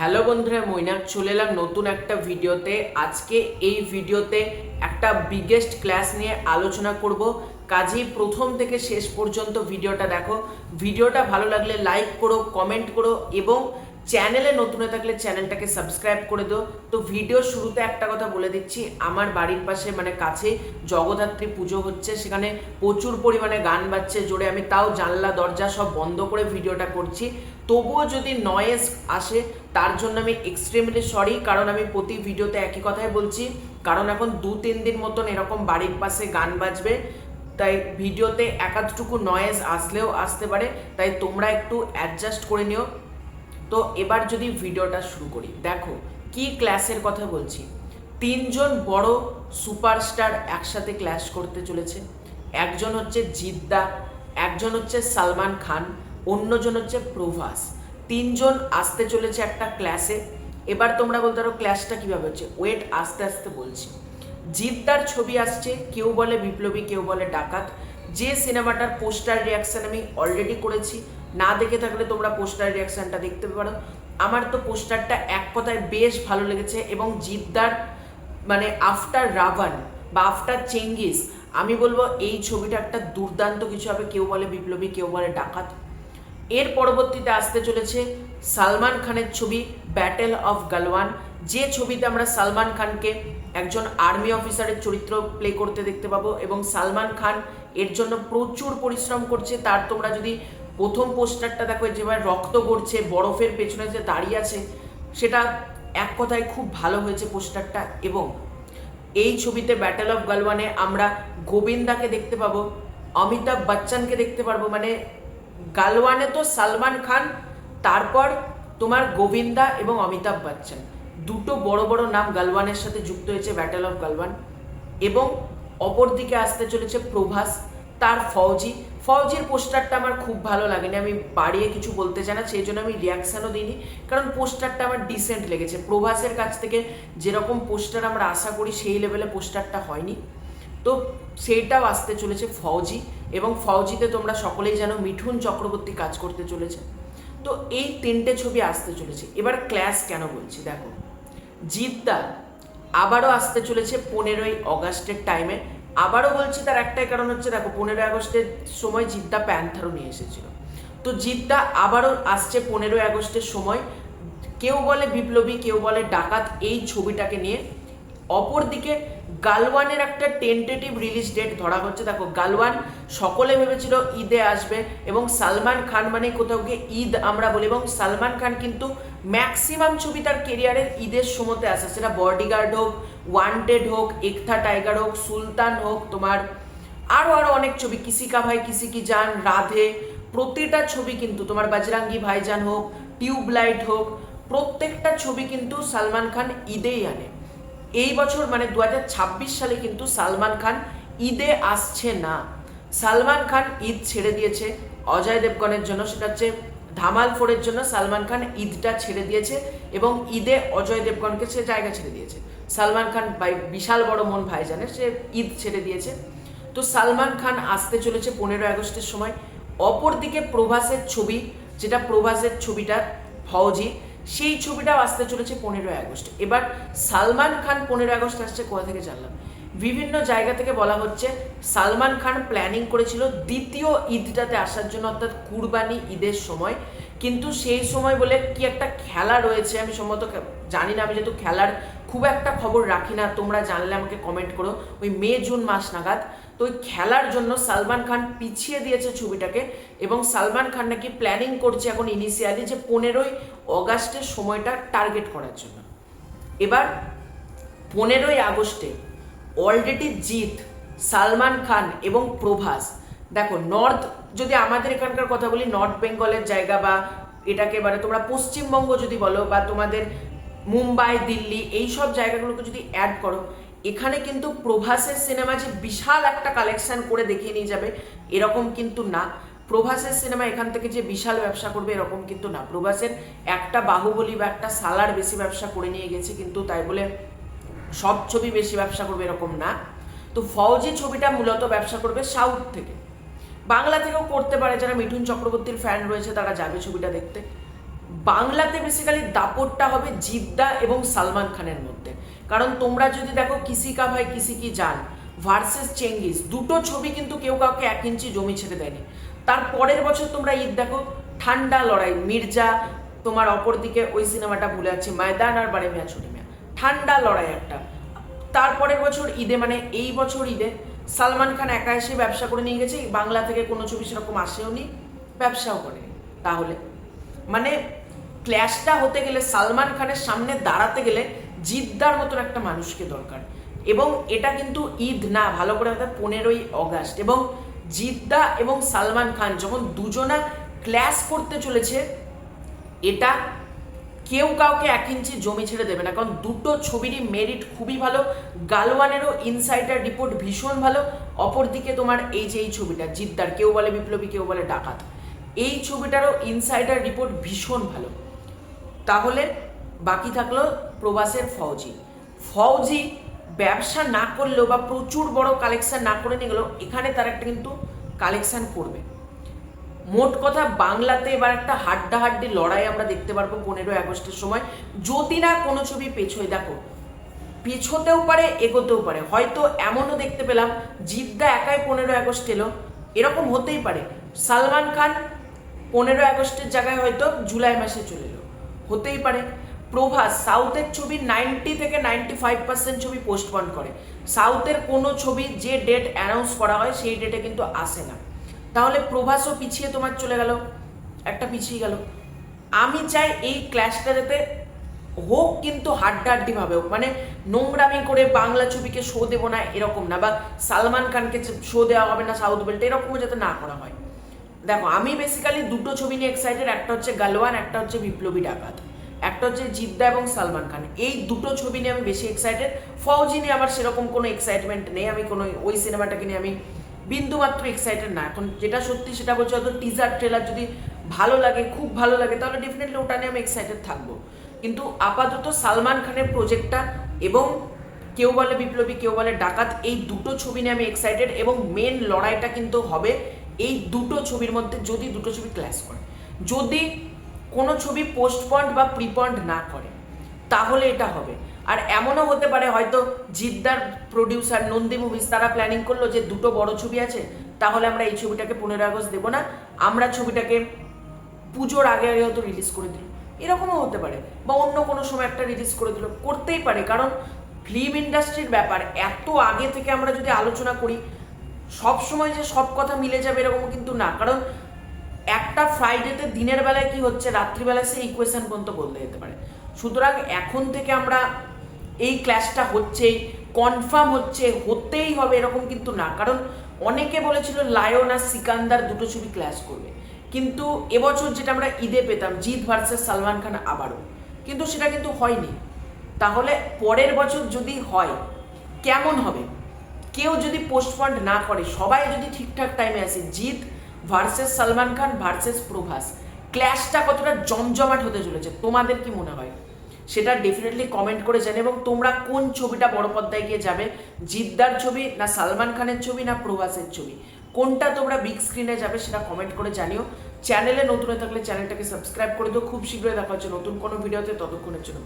Hello বন্ধুরা, মৈনাক চলে এলাম নতুন একটা ভিডিওতে। আজকে এই ভিডিওতে একটা বিগেস্ট ক্লাস নিয়ে আলোচনা করব। কাজেই প্রথম থেকে শেষ পর্যন্ত ভিডিওটা দেখো। ভিডিওটা ভালো লাগলে লাইক করো, কমেন্ট করো এবং চ্যানেলে নতুন হয়ে থাকলে চ্যানেলটাকে সাবস্ক্রাইব করে দিও। তো ভিডিও শুরুতে একটা কথা বলে দিচ্ছি, আমার বাড়ির পাশে কাছে জগদ্ধাত্রী পুজো হচ্ছে, সেখানে প্রচুর পরিমাণে গান বাজছে জোরে। আমি তাও জানলা দরজা সব বন্ধ করে ভিডিওটা করছি, তবুও যদি নয়েজ আসে তার জন্য আমি এক্সট্রিমলি সরি। কারণ আমি প্রতি ভিডিওতে একই কথাই বলছি, কারণ এখন 2-3 দিন মতন এরকম বাড়ির পাশে গান বাজবে, তাই ভিডিওতে একাধটুকু নয়েজ আসলেও আসতে পারে, তাই তোমরা একটু অ্যাডজাস্ট করে নিও। তো এবার যদি ভিডিওটা শুরু করি, দেখো কি ক্লাসের কথা বলছি। 3জন বড় সুপারস্টার একসাথে ক্লাস করতে চলেছে। একজন হচ্ছে জিদ্দা, একজন হচ্ছে সালমান খান, অন্যজন হচ্ছে প্রভাস। 3জন আসতে চলেছে একটা ক্লাসে। এবার তোমরা বলতে পারো ক্লাসটা কীভাবে হচ্ছে, ওয়েট আস্তে আস্তে বলছি। জিদ্দার ছবি আসছে, কেউ বলে বিপ্লবী, কেউ বলে ডাকাত। যে সিনেমাটার পোস্টার রিয়াকশন আমি অলরেডি করেছি, না দেখে থাকলে তোমরা পোস্টার রিয়াকশনটা দেখতে পারো। আমার তো পোস্টারটা এক কথায় বেশ ভালো লেগেছে এবং জিদ্দার আফটার রাভান বা আফটার চেঙ্গিস আমি বলবো এই ছবিটা একটা দুর্দান্ত কিছু হবে। কেউ বলে বিপ্লবী, কেউ বলে ডাকাত। এর পরবর্তীতে আসতে চলেছে সালমান খানের ছবি ব্যাটেল অফ গালওয়ান, যে ছবিতে আমরা সালমান খানকে একজন আর্মি অফিসারের চরিত্র প্লে করতে দেখতে পাবো এবং সালমান খান এর জন্য প্রচুর পরিশ্রম করছে। তার তোমরা যদি প্রথম পোস্টারটা দেখো, যেভাবে রক্ত গড়ছে, বরফের পেছনে যে দাঁড়িয়ে আছে, সেটা এক কথায় খুব ভালো হয়েছে পোস্টারটা। এবং এই ছবিতে ব্যাটেল অফ গালওয়ানে আমরা গোবিন্দাকে দেখতে পাবো, অমিতাভ বচ্চনকে দেখতে পারবো। গালওয়ানে তো সালমান খান, তারপর তোমার গোবিন্দা এবং অমিতাভ বচ্চন, দুটো বড় বড় নাম গালওয়ানের সাথে যুক্ত হয়েছে ব্যাটেল অফ গালওয়ান। এবং অপরদিকে আসতে চলেছে প্রভাস, তার ফৌজির পোস্টারটা আমার খুব ভালো লাগেনি, আমি বাড়িয়ে কিছু বলতে চাই না, সেই জন্য আমি রিয়াকশানও দিইনি, কারণ পোস্টারটা আমার ডিসেন্ট লেগেছে। প্রভাসের কাছ থেকে যেরকম পোস্টার আমরা আশা করি সেই লেভেলে পোস্টারটা হয়নি, তো সেইটাও আসতে চলেছে ফৌজি। এবং ফৌজিতে তোমরা সকলেই জানো মিঠুন চক্রবর্তী কাজ করতে চলেছে। তো এই 3টে ছবি আসতে চলেছে। এবার ক্লাস কেন বলছি, দেখো জিদ্দা আবারও আসতে চলেছে 15ই অগাস্টের টাইমে। আবারও বলছি, তার একটাই কারণ হচ্ছে, দেখো 15ই আগস্টের সময় জিদ্দা প্যান্থারও নিয়ে এসেছিল, তো জিদ্দা আবারও আসছে 15ই আগস্টের সময়। কেউ বলে বিপ্লবী, কেউ বলে ডাকাত এই ছবিটাকে নিয়ে। অপরদিকে গালওয়ানের একটা টেন্টেটিভ রিলিজ ডেট ধরা হচ্ছে। দেখো গালওয়ান সকলে ভেবেছিল ঈদে আসবে, এবং সালমান খান কোথাও গিয়ে ঈদ আমরা বলি, এবং সালমান খান কিন্তু ম্যাক্সিমাম ছবি তার কেরিয়ারের ঈদের সময়তে আসে, সেটা বডিগার্ড হোক, ওয়ান্টেড হোক, একথা টাইগার হোক, সুলতান হোক, তোমার আরও অনেক ছবি, কিসি কা ভাই কিসি কি জান, রাধে, প্রতিটা ছবি কিন্তু তোমার বজরঙ্গি ভাইজান হোক, টিউবলাইট হোক, প্রত্যেকটা ছবি কিন্তু সালমান খান ঈদেই আনে। এই বছর 2026 সালে কিন্তু সালমান খান ঈদে আসছে না। সালমান খান ঈদ ছেড়ে দিয়েছে অজয় দেবগনের জন্য, সেটা হচ্ছে ধামাল 4-এর জন্য সালমান খান ঈদটা ছেড়ে দিয়েছে এবং ঈদে অজয় দেবগনকে সে জায়গা ছেড়ে দিয়েছে। সালমান খান বিশাল বড় মন ভাইজানের, সে ঈদ ছেড়ে দিয়েছে। তো সালমান খান আসতে চলেছে 15ই আগস্টের সময়। অপরদিকে প্রভাসের ছবি, যেটা প্রভাসের ছবিটা ফৌজি, সেই ছবিটাও আসতে চলেছে 15ই আগস্ট। এবার সালমান খান 15ই আগস্ট আসছে কোথা থেকে জানলাম, বিভিন্ন জায়গা থেকে বলা হচ্ছে সালমান খান প্ল্যানিং করেছিল দ্বিতীয় ঈদটাতে আসার জন্য, অর্থাৎ কুরবানি ঈদের সময়, কিন্তু সেই সময় বলে কি একটা খেলা রয়েছে, আমি সম্ভবত জানি না, আমি যেহেতু খেলার খুব একটা খবর রাখি না, তোমরা জানলে আমাকে কমেন্ট করো, ওই মে-জুন মাস নাগাদ। তো ওই খেলার জন্য সালমান খান পিছিয়ে দিয়েছে ছবিটাকে, এবং সালমান খান নাকি প্ল্যানিং করছে এখন ইনিশিয়ালি যে 15ই অগাস্টের সময়টা টার্গেট করার জন্য। এবার 15ই আগস্টে অলরেডি জিৎ, সালমান খান এবং প্রভাস, দেখো নর্থ, যদি আমাদের এখানকার কথা বলি, নর্থ বেঙ্গলের জায়গা, বা এটাকে তোমরা পশ্চিমবঙ্গ যদি বলো, বা তোমাদের মুম্বাই, দিল্লি, এই সব জায়গাগুলোকে যদি অ্যাড করো, এখানে কিন্তু প্রভাসের সিনেমা যে বিশাল একটা কালেকশন করে দেখিয়ে নিয়ে যাবে এরকম কিন্তু না। প্রভাসের সিনেমা এখান থেকে যে বিশাল ব্যবসা করবে এরকম কিন্তু না। প্রভাসের একটা বাহুবলী বা একটা সালার বেশি ব্যবসা করে নিয়ে গেছে, কিন্তু তাই বলে সব ছবি বেশি ব্যবসা করবে এরকম না। তো ফৌজি ছবিটা মূলত ব্যবসা করবে সাউথ থেকে, বাংলা থেকেও করতে পারে, যারা মিঠুন চক্রবর্তীর ফ্যান রয়েছে তারা যাবে ছবিটা দেখতে। বাংলাতে বেসিক্যালি দাপটটা হবে জিদ্দা এবং সালমান খানের মধ্যে। কারণ তোমরা যদি দেখো কিসি কা ভাই কিসি কি জান ভার্সেস চেঙ্গিস, দুটো ছবি কিন্তু কেউ কাউকে 1 ইঞ্চি জমি ছেড়ে দেয়নি। তার পরের বছর তোমরা ঈদ দেখো ঠান্ডা লড়াই, মির্জা, তোমার অপরদিকে ওই সিনেমাটা ভুলে যাচ্ছে, ময়দান আর বারে মিয়া ছোটে মিয়া, ঠান্ডা লড়াই একটা। তারপরের বছর ঈদে, মানে এই বছর ঈদে সালমান খান একা এসে ব্যবসা করে নিয়ে গেছে, বাংলা থেকে কোনো ছবি সেরকম আসেও নি, ব্যবসাও করেনি। তাহলে মানে ক্ল্যাশটা হতে গেলে, সালমান খানের সামনে দাঁড়াতে গেলে জিদ্দার মতন একটা মানুষকে দরকার। এবং এটা কিন্তু ঈদ না, ভালো করে কথা, 15ই অগাস্ট। এবং জিদ্দা এবং সালমান খান যখন দুজনা ক্ল্যাশ করতে চলেছে, এটা কেউ কাউকে 1 ইঞ্চি জমি ছেড়ে দেবে না। কারণ দুটো ছবিরই মেরিট খুবই ভালো। গালওয়ানেরও ইনসাইডার রিপোর্ট ভীষণ ভালো। অপরদিকে তোমার এই যে এই ছবিটা জিদ্দার, কেউ বলে বিপ্লবী কেউ বলে ডাকাত, এই ছবিটারও ইনসাইডার রিপোর্ট ভীষণ ভালো। তাহলে বাকি থাকলো প্রভাসের ফৌজি। ফৌজি ব্যবসা না করলেও বা প্রচুর বড় কালেকশন না করে নিয়ে গেলেও এখানে তার একটা কিন্তু কালেকশন করবে। মোট কথা বাংলাতে এবার একটা হাড্ডাহাড্ডি লড়াই আমরা দেখতে পারবো 15ই আগস্টের সময়। যদি না কোনো ছবি পেছোয়, দেখো পেছোতেও পারে এগোতেও পারে, হয়তো এমনও দেখতে পেলাম জিদ্দা একাই 15ই আগস্ট এলো, এরকম হতেই পারে। সালমান খান 15ই আগস্টের জায়গায় হয়তো জুলাই মাসে চলে এলো, হতেই পারে। প্রভাস সাউথের ছবি 90 থেকে 95% ছবি পোস্টপন্ড করে। সাউথের কোনো ছবি যে ডেট অ্যানাউন্স করা হয় সেই ডেটে কিন্তু আসে না। তাহলে প্রভাসও পিছিয়ে তোমার চলে গেল, একটা পিছিয়ে গেল। আমি চাই এই ক্ল্যাশটা যাতে হোক, কিন্তু হাড্ডাহাড্ডি ভাবে হোক, মানে নোংরামি করে বাংলা ছবিকে শো দেবো না এরকম না, বা সালমান খানকে শো দেওয়া হবে না সাউথ বেল্টে, এরকমও যাতে না করা হয়। দেখো আমি বেসিক্যালি দুটো ছবি নিয়ে এক্সাইটেড, একটা হচ্ছে গালওয়ান, একটা হচ্ছে বিপ্লবী ডাকাত, একটা হচ্ছে জিদ্দা এবং সালমান খান। এই দুটো ছবি নিয়ে আমি বেশি এক্সাইটেড। ফৌজি নিয়ে আমার সেরকম কোনো এক্সাইটমেন্ট নেই, আমি কোনো ওই সিনেমাটাকে নিয়ে আমি বিন্দুমাত্র এক্সাইটেড না। এখন যেটা সত্যি সেটা বলছি, হয়তো টিজার ট্রেলার যদি ভালো লাগে, খুব ভালো লাগে, তাহলে ডেফিনেটলি ওটা নিয়ে আমি এক্সাইটেড থাকবো। কিন্তু আপাতত সালমান খানের প্রজেক্টটা এবং কেউ বলে বিপ্লবী কেউ বলে ডাকাত, এই দুটো ছবি নিয়ে আমি এক্সাইটেড। এবং মেন লড়াইটা কিন্তু হবে এই দুটো ছবির মধ্যে, যদি দুটো ছবি ক্ল্যাশ করে। যদি কোনো ছবি পোস্টপন্ড বা প্রিপন্ড না করে তাহলে এটা হবে। আর এমনও হতে পারে হয়তো জিদ্দার প্রডিউসার নন্দী মুভিজ তারা প্ল্যানিং করলো যে দুটো বড় ছবি আছে, তাহলে আমরা এই ছবিটাকে 15ই আগস্ট দেবো না, আমরা ছবিটাকে পুজোর আগে আগে হয়তো রিলিজ করে দিল, এরকমও হতে পারে। বা অন্য কোনো সময় একটা রিলিজ করে দিল, করতেই পারে। কারণ ফিল্ম ইন্ডাস্ট্রির ব্যাপার, এত আগে থেকে আমরা যদি আলোচনা করি, সব সময় যে সব কথা মিলে যাবে এরকম কিন্তু না। কারণ একটা ফ্রাইডেতে দিনের বেলায় কি হচ্ছে, রাত্রিবেলায় সেই ইকুয়েশন পর্যন্ত বদলে যেতে পারে। সুতরাং এখন থেকে আমরা এই ক্ল্যাশটা হচ্ছেই, কনফার্ম হচ্ছে, হতেই হবে এরকম কিন্তু না। কারণ অনেকে বলেছিল লায়ন আর সিকান্দার দুটো ছবি ক্ল্যাশ করবে, কিন্তু এবছর যেটা আমরা ঈদে পেতাম জিৎ ভার্সেস সালমান খান আবারও, কিন্তু সেটা কিন্তু হয়নি। তাহলে পরের বছর যদি হয় কেমন হবে, কেউ যদি পোস্টপন্ড না করে, সবাই যদি ঠিকঠাক টাইমে আসে, জিৎ ভার্সেস সালমান খান ভার্সেস প্রভাস, ক্ল্যাশটা কতটা জমজমাট হতে চলেছে তোমাদের কি মনে হয় সেটা ডেফিনেটলি কমেন্ট করে জানি। এবং তোমরা কোন ছবিটা বড় পর্দায় গিয়ে যাবে, জিদ্দার ছবি না সালমান খানের ছবি না প্রভাসের ছবি, কোনটা তোমরা বিগ স্ক্রিনে যাবে সেটা কমেন্ট করে জানিও। চ্যানেলে নতুন হয়ে থাকলে চ্যানেলটাকে সাবস্ক্রাইব করে দিও। খুব শীঘ্রই দেখা হচ্ছে নতুন কোনো ভিডিওতে, ততক্ষণের জন্য।